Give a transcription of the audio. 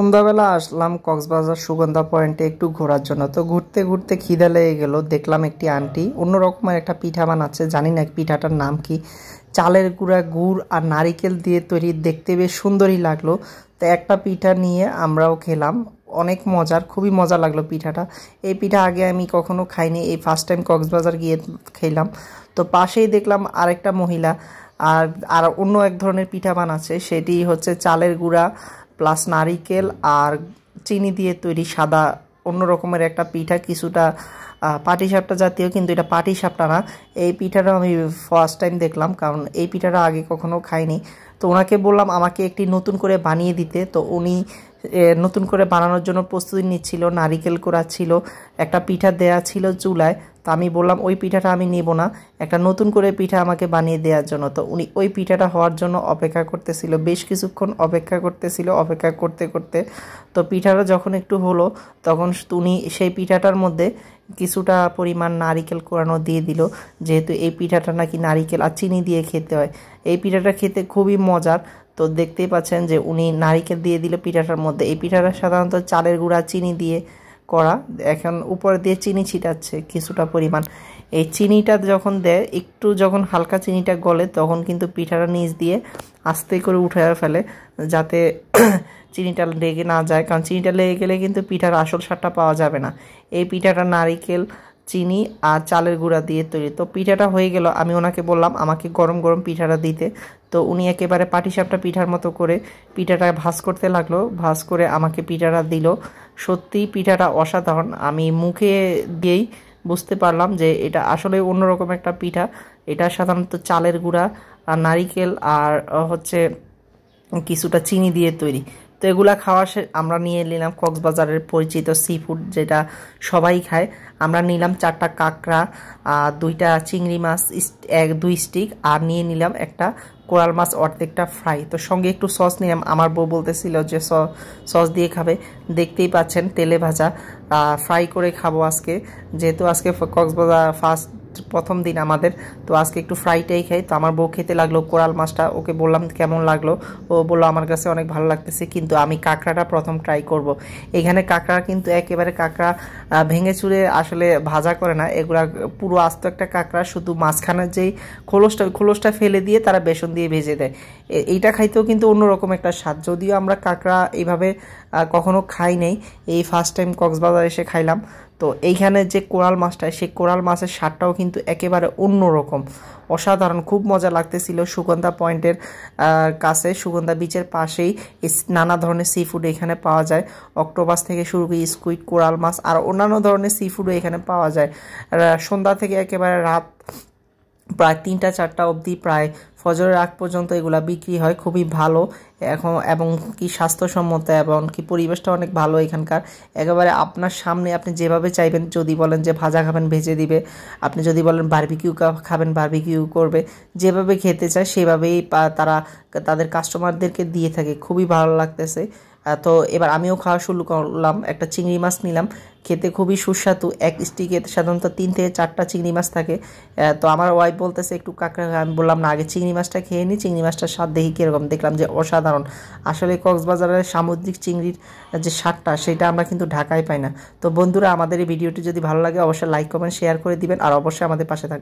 সন্ধ্যাবেলা আসলাম কক্সবাজার সুগন্ধা পয়েন্টে একটু ঘোরার জন্য। তো ঘুরতে ঘুরতে খিদে লেগে গেল, দেখলাম একটি আন্টি অন্য রকমের একটা পিঠা বানাচ্ছে, জানি না পিঠাটার নাম কি। চালের গুঁড়া, গুড় আর নারিকেল দিয়ে তৈরি, দেখতে বেশ সুন্দরই লাগলো। তো একটা পিঠা নিয়ে আমরাও খেলাম, অনেক মজার, খুবই মজা লাগলো পিঠাটা। এই পিঠা আগে আমি কখনো খাইনি, এই ফার্স্ট টাইম কক্সবাজার গিয়ে খেলাম। তো পাশেই দেখলাম আরেকটা মহিলা আর আর অন্য এক ধরনের পিঠা বানাচ্ছে, সেটি হচ্ছে চালের গুঁড়া প্লাস নারিকেল আর চিনি দিয়ে তৈরি সাদা অন্য রকমের একটা পিঠা, কিছুটা পাটিসাপটা জাতীয়, কিন্তু এটা পাটিসাপটা না। এই পিঠাটা আমি ফার্স্ট টাইম দেখলাম, কারণ এই পিঠাটা আগে কখনো খাইনি। তো ওনাকে বললাম আমাকে একটি নতুন করে বানিয়ে দিতে, তো উনি নতুন করে বানানোর জন্য প্রস্তুতি নিচ্ছিল, নারিকেল কোড়া ছিল, একটা পিঠা দেয়া ছিল চুলায়। তো আমি বললাম ওই পিঠাটা আমি নেব না, একটা নতুন করে পিঠা আমাকে বানিয়ে দেওয়ার জন্য। তো উনি ওই পিঠাটা হওয়ার জন্য অপেক্ষা করতেছিল, বেশ কিছুক্ষণ অপেক্ষা করতেছিল। অপেক্ষা করতে করতে তো পিঠাটা যখন একটু হলো, তখন উনি সেই পিঠাটার মধ্যে কিছুটা পরিমাণ নারিকেল কোড়ানো দিয়ে দিল, যেহেতু এই পিঠাটা নাকি নারিকেল আর চিনি দিয়ে খেতে হয়। এই পিঠাটা খেতে খুবই মজার। তো দেখতেই পাচ্ছেন যে উনি নারিকেল দিয়ে দিল পিঠাটার মধ্যে। এই পিঠাটা সাধারণত চালের গুঁড়া চিনি দিয়ে করা, এখন উপরে দিয়ে চিনি ছিটাচ্ছে কিছুটা পরিমাণ। এই চিনিটা যখন দেয়, একটু যখন হালকা চিনিটা গলে, তখন কিন্তু পিঠাটা নিচ দিয়ে আস্তে করে উঠে ফেলে, যাতে চিনিটা লেগে না যায়, কারণ চিনিটা লেগে গেলে কিন্তু পিঠার আসল স্বাদটা পাওয়া যাবে না। এই পিঠাটা নারিকেল, চিনি আর চালের গুঁড়া দিয়ে তৈরি। তো পিঠাটা হয়ে গেল, আমি ওনাকে বললাম আমাকে গরম গরম পিঠাটা দিতে। তো উনি একেবারে পাটিসাপটা পিঠার মতো করে পিঠাটা ভাঁজ করতে লাগলো, ভাঁজ করে আমাকে পিঠাটা দিল। সত্যিই পিঠাটা অসাধারণ, আমি মুখে দিয়েই বুঝতে পারলাম যে এটা আসলে অন্যরকম একটা পিঠা। এটা সাধারণত চালের গুঁড়া আর নারিকেল আর হচ্ছে কিছুটা চিনি দিয়ে তৈরি। তো এগুলা খাওয়া আমরা নিয়ে নিলাম কক্সবাজারের পরিচিত সি ফুড, যেটা সবাই খায়। আমরা নিলাম 4টা কাঁকড়া, 2টা চিংড়ি মাছ, 2 স্টিক, আর নিয়ে নিলাম একটা কোরাল মাছ অর্ধেকটা ফ্রাই। তো সঙ্গে একটু সস নিলাম, আমার বউ বলতেছিল যে সস দিয়ে খাবে। দেখতেই পাচ্ছেন তেলে ভাজা, ফ্রাই করে খাবো আজকে, যেহেতু আজকে কক্সবাজার প্রথম দিন আমাদের। তো আজকে একটু ফ্রাইটাই খাই। তো আমার বউ খেতে লাগলো কোরাল মাছটা, ওকে বললাম কেমন লাগলো, ও বললো আমার কাছে অনেক ভালো লাগতেছে, কিন্তু আমি কাঁকড়াটা প্রথম ট্রাই করব। এখানে কাঁকড়া কিন্তু একেবারে কাঁকড়া ভেঙে চুরে আসলে ভাজা করে না, এগুলা পুরো আস্ত একটা কাঁকড়া, শুধু মাঝখানের যেই খোলসটা ফেলে দিয়ে তারা বেসন দিয়ে ভেজে দেয়। এইটা খাইতেও কিন্তু অন্যরকম একটা স্বাদ, যদিও আমরা কাঁকড়া এইভাবে কখনো খাই নাই, এই ফার্স্ট টাইম কক্সবাজার এসে খাইলাম। তো এইখানে যে কোরাল মাছটা, সেই কোরাল মাছের স্বাদটাও কিন্তু একেবারে অন্যরকম, অসাধারণ, খুব মজা লাগতেছিল। সুগন্ধা পয়েন্টের কাছে, সুগন্ধা বিচের পাশেই নানা ধরনের সি ফুড এখানে পাওয়া যায়, অক্টোপাস থেকে শুরু করে স্কুইড, কোরাল মাছ আর অন্যান্য ধরনের সি ফুডও এখানে পাওয়া যায়। সন্ধ্যা থেকে একেবারে রাত প্রায় 3টা 4টা অবধি, প্রায় ফজরের আগ পর্যন্ত এগুলা বিক্রি হয়, খুবই ভালো এখন, এবং কি স্বাস্থ্যসম্মত, এবং কি পরিবেশটা অনেক ভালো এখানকার। একেবারে আপনার সামনে, আপনি যেভাবে চাইবেন, যদি বলেন যে ভাজা খাবেন ভেজে দিবে, আপনি যদি বলেন বারবিকিউ খাবেন বারবিকিউ করবে, যেভাবে খেতে চায় সেভাবেই তারা তাদের কাস্টমারদেরকে দিয়ে থাকে, খুবই ভালো লাগতেছে। তো এবার আমিও খাওয়া শুরু করলাম, একটা চিংড়ি মাছ নিলাম, খেতে খুবই সুস্বাদু। এক স্টিকে সাধারণত 3 থেকে 4টা চিংড়ি মাছ থাকে। তো আমার ওয়াইফ বলতেছে একটু কাঁকড়া, আমি বললাম না, আগে চিংড়ি মাছটা খেয়ে নিই, চিংড়ি মাছটার স্বাদ দেখি কীরকম। দেখলাম যে অসাধারণ, আসলে কক্সবাজারের সামুদ্রিক চিংড়ির যে স্বাদটা, সেটা আমরা কিন্তু ঢাকায় পাই না। তো বন্ধুরা, আমাদের এই ভিডিওটি যদি ভালো লাগে অবশ্যই লাইক কমেন্ট শেয়ার করে দিবেন, আর অবশ্যই আমাদের পাশে থাকবেন।